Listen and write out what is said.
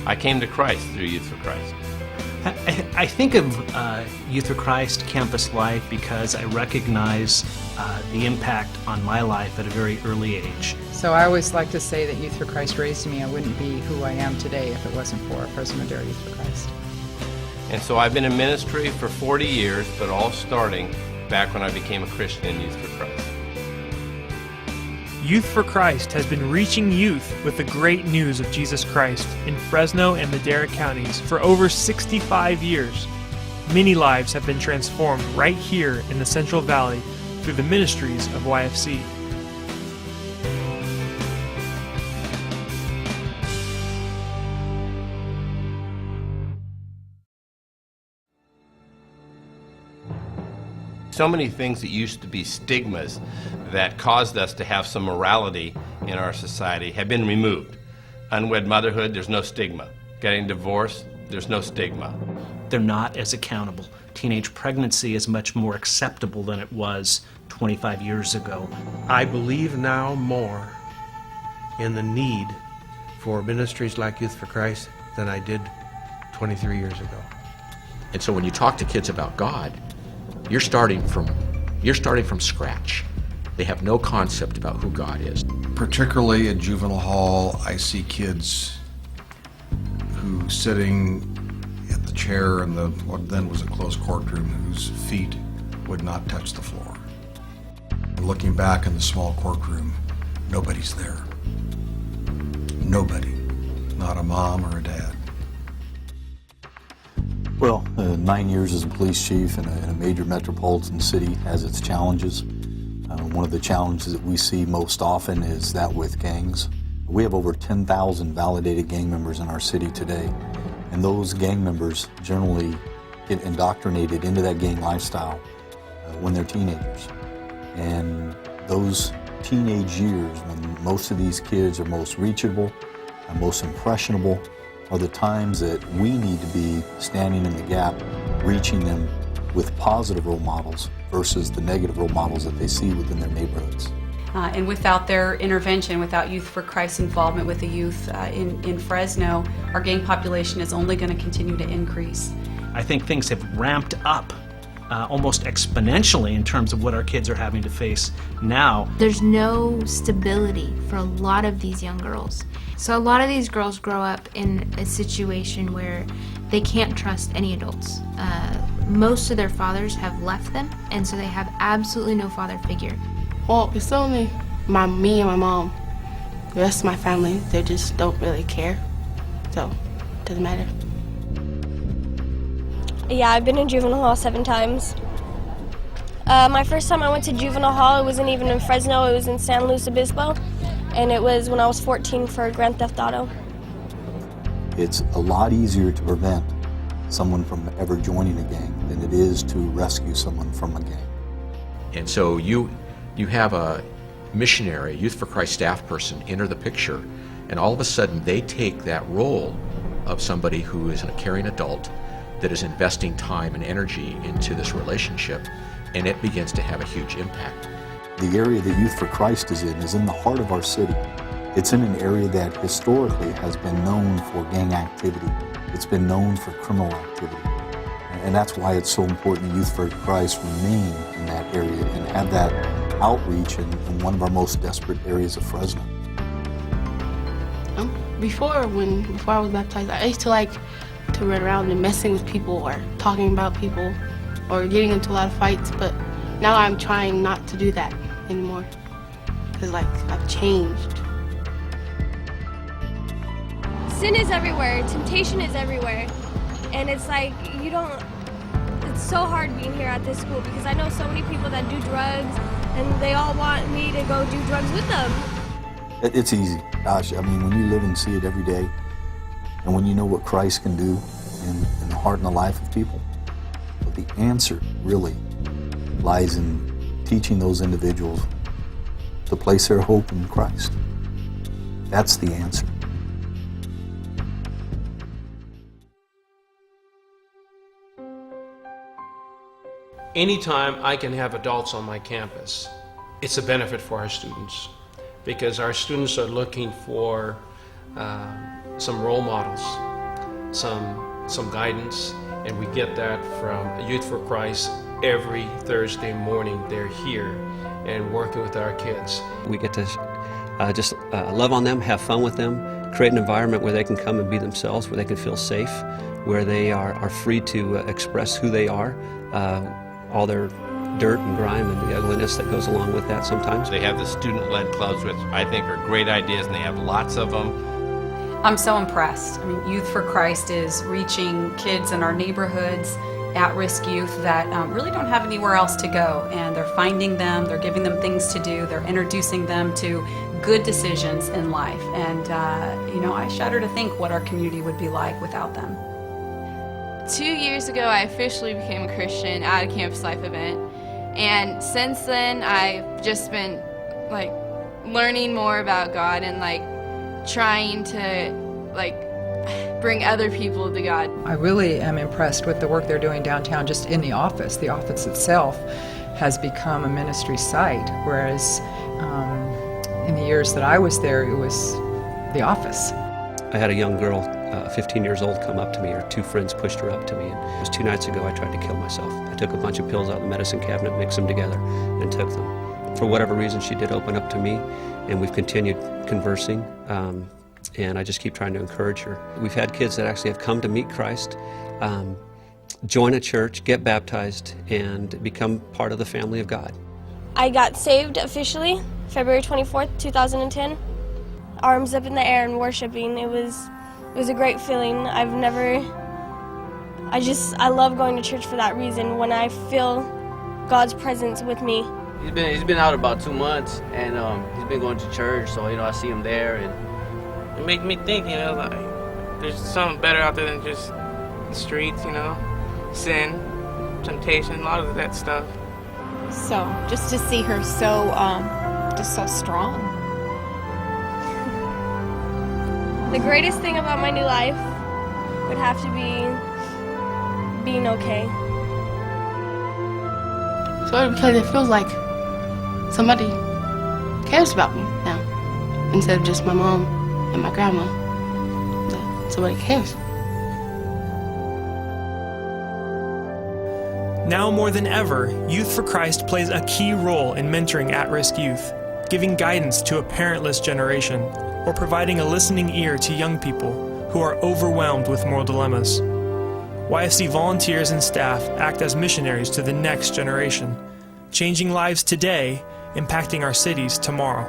I came to Christ through Youth for Christ. I think of Youth for Christ campus life because I recognize the impact on my life at a very early age. So I always like to say that Youth for Christ raised me. I wouldn't be who I am today if it wasn't for Fresno Youth for Christ. And so I've been in ministry for 40 years, but all starting back when I became a Christian in Youth for Christ. Youth for Christ has been reaching youth with the great news of Jesus Christ in Fresno and Madera counties for over 65 years. Many lives have been transformed right here in the Central Valley through the ministries of YFC. So many things that used to be stigmas that caused us to have some morality in our society have been removed. Unwed motherhood, there's no stigma. Getting divorced, there's no stigma. They're not as accountable. Teenage pregnancy is much more acceptable than it was 25 years ago. I believe now more in the need for ministries like Youth for Christ than I did 23 years ago. And so when you talk to kids about God, you're starting from scratch. They have no concept about who God is. Particularly at juvenile hall, I see kids who sitting at the chair in what then was a closed courtroom, whose feet would not touch the floor. Looking back in the small courtroom, nobody's there. Nobody. Not a mom or a dad. Well, 9 years as a police chief in a major metropolitan city has its challenges. One of the challenges that we see most often is that with gangs. We have over 10,000 validated gang members in our city today, and those gang members generally get indoctrinated into that gang lifestyle when they're teenagers. And those teenage years, when most of these kids are most reachable and most impressionable, are the times that we need to be standing in the gap, reaching them with positive role models versus the negative role models that they see within their neighborhoods. And without their intervention, without Youth for Christ's involvement with the youth in Fresno, our gang population is only going to continue to increase. I think things have ramped up almost exponentially in terms of what our kids are having to face now. There's no stability for a lot of these young girls. So a lot of these girls grow up in a situation where they can't trust any adults. Most of their fathers have left them, and so they have absolutely no father figure. Well, it's only me and my mom. The rest of my family, they just don't really care. So, it doesn't matter. Yeah, I've been in juvenile hall 7 times. My first time I went to juvenile hall, it wasn't even in Fresno, it was in San Luis Obispo. And it was when I was 14 for Grand Theft Auto. It's a lot easier to prevent someone from ever joining a gang than it is to rescue someone from a gang. And so you have a missionary, Youth for Christ staff person enter the picture, and all of a sudden they take that role of somebody who is a caring adult that is investing time and energy into this relationship, and it begins to have a huge impact. The area that Youth for Christ is in the heart of our city. It's in an area that historically has been known for gang activity. It's been known for criminal activity. And that's why it's so important Youth for Christ remain in that area and have that outreach in one of our most desperate areas of Fresno. Before I was baptized, I used to like to run around and messing with people or talking about people or getting into a lot of fights, but now I'm trying not to do that anymore because I've changed. Sin is everywhere, temptation is everywhere, and it's like it's so hard being here at this school because I know so many people that do drugs and they all want me to go do drugs with them. It's easy. Gosh, I mean, when you live and see it every day and when you know what Christ can do in the heart and the life of people, but the answer really lies in teaching those individuals to place their hope in Christ. That's the answer. Anytime I can have adults on my campus, it's a benefit for our students because our students are looking for some role models some guidance, and we get that from Youth for Christ. Every Thursday morning they're here and working with our kids. We get to just love on them, have fun with them, create an environment where they can come and be themselves, where they can feel safe, where they are free to express who they are, all their dirt and grime and the ugliness that goes along with that sometimes. They have the student-led clubs, which I think are great ideas, and they have lots of them. I'm so impressed. I mean, Youth for Christ is reaching kids in our neighborhoods, at-risk youth that really don't have anywhere else to go, and they're finding them, they're giving them things to do, they're introducing them to good decisions in life, and I shudder to think what our community would be like without them. 2 years ago, I officially became a Christian at a Campus Life event, and since then, I've just been learning more about God and trying to bring other people to God. I really am impressed with the work they're doing downtown, just in the office. The office itself has become a ministry site, whereas in the years that I was there, it was the office. I had a young girl, 15 years old, come up to me. Her two friends pushed her up to me. And it was 2 nights ago I tried to kill myself. I took a bunch of pills out of the medicine cabinet, mixed them together, and took them. For whatever reason, she did open up to me, and we've continued conversing. And I just keep trying to encourage her. We've had kids that actually have come to meet Christ, join a church, get baptized, and become part of the family of God. I got saved officially February 24th, 2010. Arms up in the air and worshiping. It was a great feeling. I love going to church for that reason, when I feel God's presence with me. He's been out about 2 months, and he's been going to church, so I see him there, and it made me think, there's something better out there than just the streets, sin, temptation, a lot of that stuff. So just to see her so strong. The greatest thing about my new life would have to be being okay. So because it feels like somebody cares about me now, instead of just my mom and my grandma. Somebody cares. Now more than ever, Youth for Christ plays a key role in mentoring at-risk youth, giving guidance to a parentless generation, or providing a listening ear to young people who are overwhelmed with moral dilemmas. YFC volunteers and staff act as missionaries to the next generation, changing lives today, impacting our cities tomorrow.